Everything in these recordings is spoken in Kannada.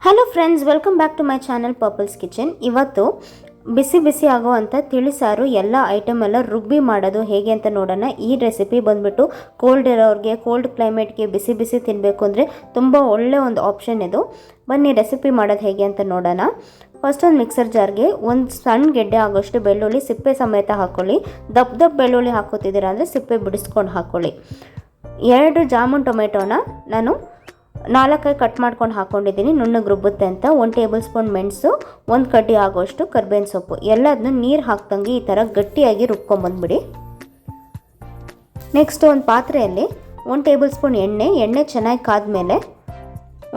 Hello friends, welcome back to my channel Purple's Kitchen. ಇವತ್ತು ಬಿಸಿ ಬಿಸಿ ಆಗುವಂಥ ತಿಳಿಸಾರು ಎಲ್ಲ ಐಟಮ್ ಎಲ್ಲ ರುಬ್ಬಿ ಮಾಡೋದು ಹೇಗೆ ಅಂತ ನೋಡೋಣ. ಈ ರೆಸಿಪಿ ಬಂದುಬಿಟ್ಟು ಕೋಲ್ಡ್ ಇರೋರಿಗೆ, ಕೋಲ್ಡ್ ಕ್ಲೈಮೇಟ್ಗೆ ಬಿಸಿ ಬಿಸಿ ತಿನ್ನಬೇಕು ಅಂದರೆ ತುಂಬ ಒಳ್ಳೆ ಒಂದು ಆಪ್ಷನ್ ಇದು. ಬನ್ನಿ ರೆಸಿಪಿ ಮಾಡೋದು ಹೇಗೆ ಅಂತ ನೋಡೋಣ. ಫಸ್ಟ್ ಒಂದು ಮಿಕ್ಸರ್ ಜಾರ್ಗೆ ಒಂದು ಸಣ್ಣ ಗೆಡ್ಡೆ ಆಗೋಷ್ಟು ಬೆಳ್ಳುಳ್ಳಿ ಸಿಪ್ಪೆ ಸಮೇತ ಹಾಕ್ಕೊಳ್ಳಿ. ದಪ್ಪ ಬೆಳ್ಳುಳ್ಳಿ ಹಾಕೋತಿದ್ದೀರಾ ಅಂದರೆ ಸಿಪ್ಪೆ ಬಿಡಿಸ್ಕೊಂಡು ಹಾಕ್ಕೊಳ್ಳಿ. 2 ಜಾಮೂನ್ ಟೊಮೆಟೊನ ನಾನು 4 ಕಟ್ ಮಾಡ್ಕೊಂಡು ಹಾಕ್ಕೊಂಡಿದ್ದೀನಿ, ನುಣ್ಣಗೆ ರುಬ್ಬುತ್ತೆ ಅಂತ. 1 ಟೇಬಲ್ ಸ್ಪೂನ್ ಮೆಣಸು, 1 ಕಡ್ಡಿ ಆಗೋಷ್ಟು ಕರ್ಬೇವಿನ ಸೊಪ್ಪು ಎಲ್ಲದನ್ನು ನೀರು ಹಾಕ್ದಂಗೆ ಈ ಥರ ಗಟ್ಟಿಯಾಗಿ ರುಬ್ಕೊಂಬಂದ್ಬಿಡಿ. ನೆಕ್ಸ್ಟ್ ಒಂದು ಪಾತ್ರೆಯಲ್ಲಿ 1 ಟೇಬಲ್ ಸ್ಪೂನ್ ಎಣ್ಣೆ ಚೆನ್ನಾಗಿ ಕಾದ್ಮೇಲೆ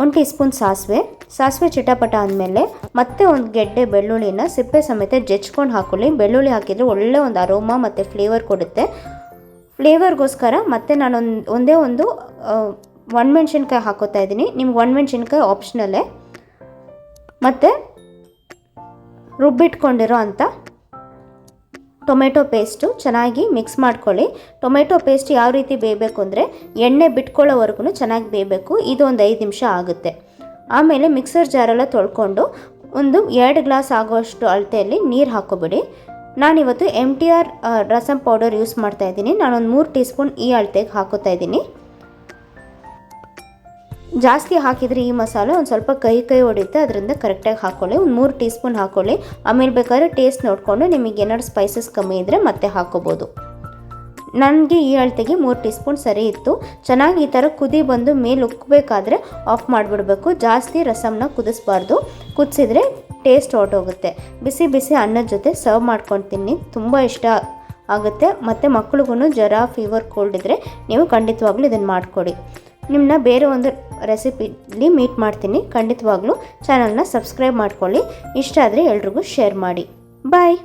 1 ಟೀ ಸ್ಪೂನ್ ಸಾಸಿವೆ ಚಿಟಪಟ ಆದಮೇಲೆ ಮತ್ತೆ ಒಂದು ಗೆಡ್ಡೆ ಬೆಳ್ಳುಳ್ಳಿನ ಸಿಪ್ಪೆ ಸಮೇತ ಜಜ್ಕೊಂಡು ಹಾಕೊಳ್ಳಿ. ಬೆಳ್ಳುಳ್ಳಿ ಹಾಕಿದರೆ ಒಳ್ಳೆ ಒಂದು ಅರೋಮಾ ಮತ್ತು ಫ್ಲೇವರ್ ಕೊಡುತ್ತೆ. ಫ್ಲೇವರ್ಗೋಸ್ಕರ ಮತ್ತೆ ನಾನು ಒಂದೇ ಒಂದು ಒಣಮೆಣ್ಸಿನ್ಕಾಯಿ ಹಾಕೋತಾ ಇದ್ದೀನಿ. ನಿಮ್ಗೆ ಒಣಮೆಣ್ಸಿನ್ಕಾಯಿ ಆಪ್ಷನಲ್ಲೇ. ಮತ್ತು ರುಬ್ಬಿಟ್ಕೊಂಡಿರೋ ಅಂಥ ಟೊಮೆಟೊ ಪೇಸ್ಟು ಚೆನ್ನಾಗಿ ಮಿಕ್ಸ್ ಮಾಡ್ಕೊಳ್ಳಿ. ಟೊಮೆಟೊ ಪೇಸ್ಟ್ ಯಾವ ರೀತಿ ಬೇಯಬೇಕು ಅಂದರೆ ಎಣ್ಣೆ ಬಿಟ್ಕೊಳ್ಳೋವರೆಗೂ ಚೆನ್ನಾಗಿ ಬೇಯಬೇಕು. ಇದು ಒಂದು 5 ನಿಮಿಷ ಆಗುತ್ತೆ. ಆಮೇಲೆ ಮಿಕ್ಸರ್ ಜಾರೆಲ್ಲ ತೊಳ್ಕೊಂಡು ಒಂದು 2 ಗ್ಲಾಸ್ ಆಗೋಷ್ಟು ಅಳತೆಯಲ್ಲಿ ನೀರು ಹಾಕೋಬಿಡಿ. ನಾನಿವತ್ತು MTR ರಸಮ್ ಪೌಡರ್ ಯೂಸ್ ಮಾಡ್ತಾಯಿದ್ದೀನಿ. ನಾನೊಂದು 3 ಟೀ ಸ್ಪೂನ್ ಈ ಅಳತೆಗೆ ಹಾಕೋತಾ ಇದ್ದೀನಿ. ಜಾಸ್ತಿ ಹಾಕಿದರೆ ಈ ಮಸಾಲೆ ಒಂದು ಸ್ವಲ್ಪ ಕೈ ಹೊಡೆಯುತ್ತೆ, ಅದರಿಂದ ಕರೆಕ್ಟಾಗಿ ಹಾಕ್ಕೊಳ್ಳಿ. ಒಂದು 3 ಟೀ ಸ್ಪೂನ್ ಹಾಕ್ಕೊಳ್ಳಿ. ಆಮೇಲೆ ಬೇಕಾದ್ರೆ ಟೇಸ್ಟ್ ನೋಡಿಕೊಂಡು ನಿಮಗೆ ಏನಾದ್ರು ಸ್ಪೈಸಸ್ ಕಮ್ಮಿ ಇದ್ದರೆ ಮತ್ತೆ ಹಾಕೋಬೋದು. ನನಗೆ ಈ ಅಳತೆಗೆ 3 ಟೀ ಸ್ಪೂನ್ ಸರಿ ಇತ್ತು. ಚೆನ್ನಾಗಿ ಈ ಥರ ಕುದಿ ಬಂದು ಮೇಲೆ ಉಕ್ಕಬೇಕಾದ್ರೆ ಆಫ್ ಮಾಡಿಬಿಡಬೇಕು. ಜಾಸ್ತಿ ರಸಮ್ನ ಕುದಿಸ್ಬಾರ್ದು, ಕುದಿಸಿದ್ರೆ ಟೇಸ್ಟ್ ಹೊರಟೋಗುತ್ತೆ. ಬಿಸಿ ಬಿಸಿ ಅನ್ನದ ಜೊತೆ ಸರ್ವ್ ಮಾಡ್ಕೊಂಡು ತಿನ್ನಿ, ತುಂಬ ಇಷ್ಟ ಆಗುತ್ತೆ. ಮತ್ತು ಮಕ್ಳಿಗೂ ಜ್ವರ, ಫೀವರ್, ಕೋಲ್ಡ್ ಇದ್ದರೆ ನೀವು ಖಂಡಿತವಾಗ್ಲೂ ಇದನ್ನು ಮಾಡಿಕೊಡಿ. ನಿಮ್ಮನ್ನ ಬೇರೆ ಒಂದು ರೆಸಿಪಿಲಿ ಮೀಟ್ ಮಾಡ್ತೀನಿ. ಖಂಡಿತವಾಗ್ಲೂ ಚಾನಲ್ನ ಸಬ್ಸ್ಕ್ರೈಬ್ ಮಾಡ್ಕೊಳ್ಳಿ. ಇಷ್ಟ ಆದರೆ ಎಲ್ರಿಗೂ ಶೇರ್ ಮಾಡಿ. ಬಾಯ್.